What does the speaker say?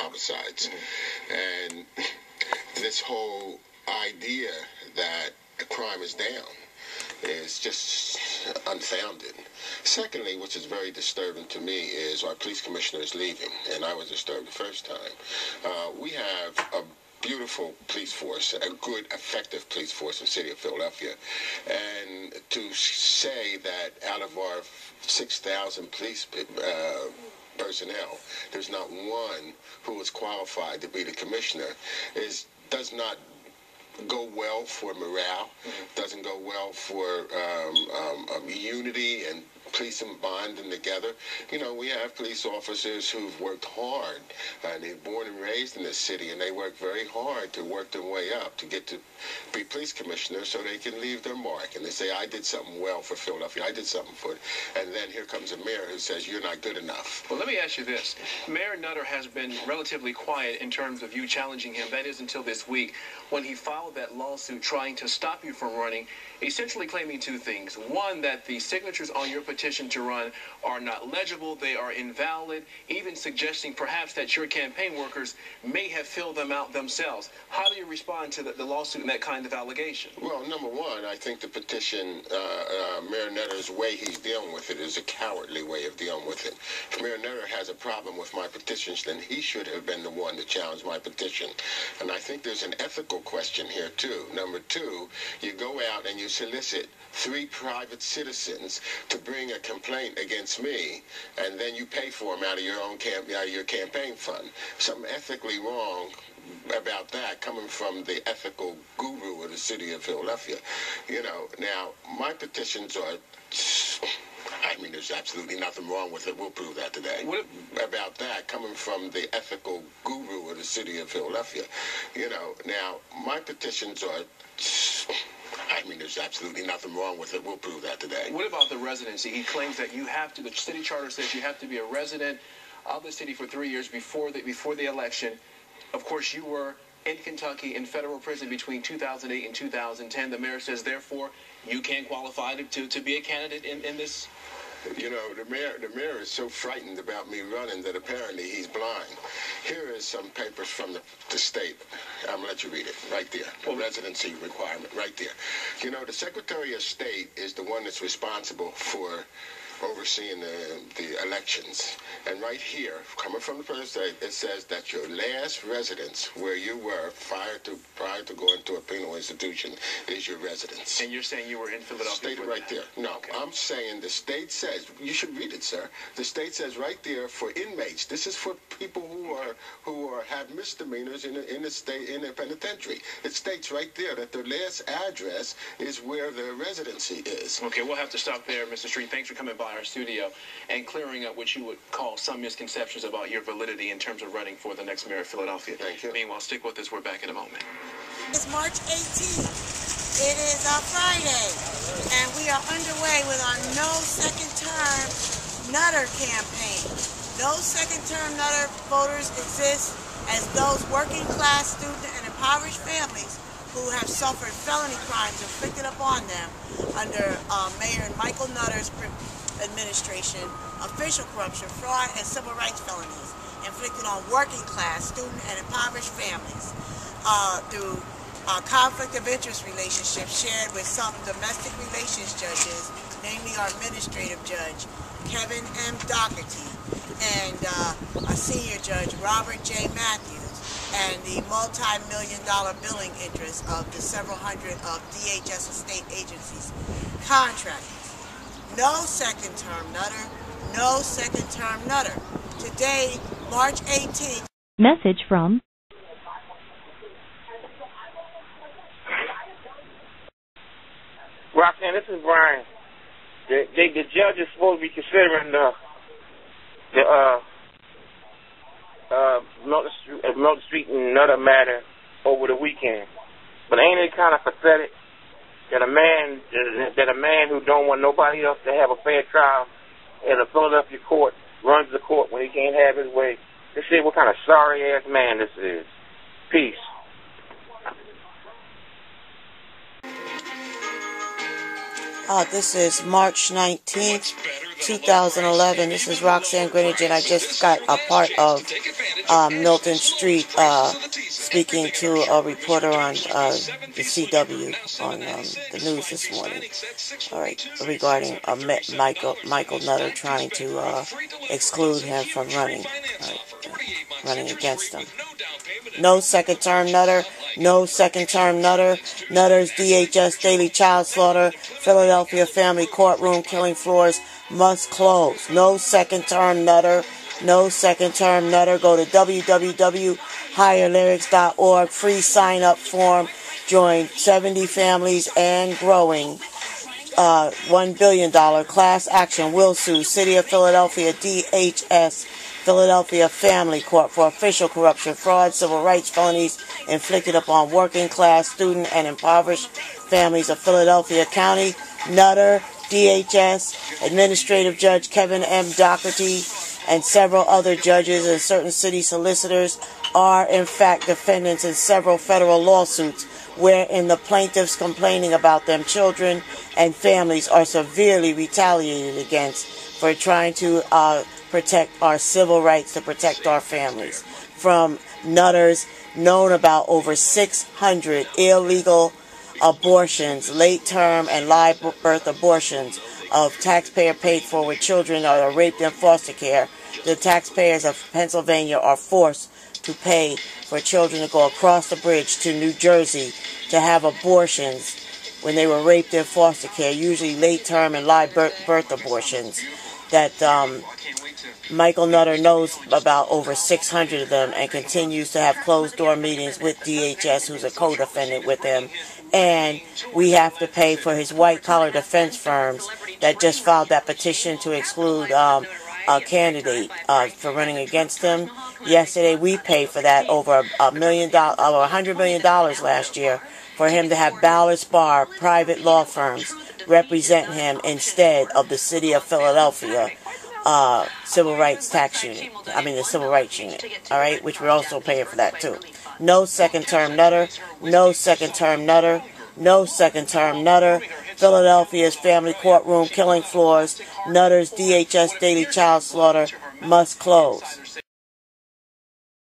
homicides. And this whole idea that crime is down is just unfounded. Secondly, which is very disturbing to me, is our police commissioner is leaving, and I was disturbed the first time. We have a beautiful police force, a good, effective police force in the city of Philadelphia, and to say that out of our 6,000 police personnel, there's not one who is qualified to be the commissioner does not go well for morale, doesn't go well for unity and police and bonding together. You know, we have police officers who've worked hard, and they're born and raised in this city, and they work very hard to work their way up to get to be police commissioners so they can leave their mark. And they say, I did something well for Philadelphia, I did something for it. And then here comes a mayor who says, you're not good enough. Well, let me ask you this. Mayor Nutter has been relatively quiet in terms of you challenging him. That is until this week when he filed that lawsuit trying to stop you from running, essentially claiming two things. One, that the signatures on your petition to run are not legible, they are invalid, even suggesting perhaps that your campaign workers may have filled them out themselves. How do you respond to the lawsuit and that kind of allegation? Well, number one, I think the petition, Mayor Nutter's way he's dealing with it is a cowardly way of dealing with it. If Mayor Nutter has a problem with my petitions, then he should have been the one to challenge my petition. And I think there's an ethical question here, too. Number two, you go out and you solicit 3 private citizens to bring a complaint against me, and then you pay for them out of your own campaign fund. Something ethically wrong about that coming from the ethical guru of the city of Philadelphia. You know, now, my petitions are, I mean, there's absolutely nothing wrong with it. We'll prove that today. What about that coming from the ethical guru of the city of Philadelphia? You know, now, my petitions are, I mean, there's absolutely nothing wrong with it. We'll prove that today. What about the residency? He claims that you have to, the city charter says you have to be a resident of the city for 3 years before the election. Of course, you were in Kentucky in federal prison between 2008 and 2010. The mayor says, therefore, you can't qualify to be a candidate in this. You know, the mayor is so frightened about me running that apparently he's blind. Here is some papers from the state. I'm going to let you read it right there. The residency requirement right there. You know, the Secretary of State is the one that's responsible for overseeing the elections. And right here, coming from the president, it says that your last residence where you were prior to going to a penal institution is your residence. And you're saying you were in Philadelphia? Stated right there. No, okay. I'm saying the state says, you should read it, sir. The state says right there for inmates. This is for people who have misdemeanors in the penitentiary. It states right there that their last address is where their residency is. Okay, we'll have to stop there, Mr. Street. Thanks for coming by our studio and clearing up what you would call some misconceptions about your validity in terms of running for the next mayor of Philadelphia. Thank you. Meanwhile, stick with us. We're back in a moment. It's March 18th. It is a Friday, and we are underway with our No Second Term Nutter campaign. No Second Term Nutter voters exist as those working class, student, and impoverished families who have suffered felony crimes inflicted upon them under Mayor Michael Nutter's administration, official corruption, fraud, and civil rights felonies inflicted on working class, student, and impoverished families through conflict of interest relationships shared with some domestic relations judges, namely our administrative judge, Kevin M. Doherty, and a senior judge, Robert J. Matthews, and the multi-million-dollar billing interest of the several hundred of DHS and state agencies contractors. No second term Nutter, no second term Nutter. Today, March 18th. Message from Roxanne, this is Brian. The judge is supposed to be considering the Milton Street and Nutter matter over the weekend. But ain't it kind of pathetic that a man who don't want nobody else to have a fair trial in a Philadelphia court runs the court when he can't have his way? Let's see what kind of sorry-ass man this is. Peace. This is March 19th, 2011. This is Roxanne, Grinage, and I just got a part of Milton Street speaking to a reporter on the CW on the news this morning. All right, regarding Michael Nutter trying to exclude him from running, running against him. No second term Nutter. No second term Nutter. NUTTER'S DHS daily child slaughter. Philadelphia family courtroom killing floors must close. No second term Nutter. No second term Nutter. Go to www.HireLyrics.org. Free sign up form. Join 70 families and growing. $1 billion class action will sue City of Philadelphia DHS Philadelphia Family Court for official corruption, fraud, civil rights felonies inflicted upon working class, student, and impoverished families of Philadelphia County. Nutter, DHS, Administrative Judge Kevin M. Doherty, and several other judges and certain city solicitors are in fact defendants in several federal lawsuits wherein the plaintiffs complaining about them children and families are severely retaliated against for trying to protect our civil rights, to protect our families. From NUTTER'S, known about over 600 illegal abortions, late term and live birth abortions of taxpayer paid for with children are raped in foster care. The taxpayers of Pennsylvania are forced to pay for children to go across the bridge to New Jersey to have abortions when they were raped in foster care, usually late term and live birth abortions. That Michael Nutter knows about over 600 of them and continues to have closed-door meetings with DHS, who's a co-defendant with him. And we have to pay for his white-collar defense firms that just filed that petition to exclude a candidate for running against him. Yesterday, we paid for that over $100 million last year for him to have Ballard's Bar private law firms represent him instead of the City of Philadelphia Civil Rights Tax Unit. The Civil Rights Unit. All right, which we're also paying for that too. No second term Nutter. No second term Nutter. No second term Nutter. Philadelphia's family courtroom killing floors. NUTTER'S DHS daily child slaughter must close.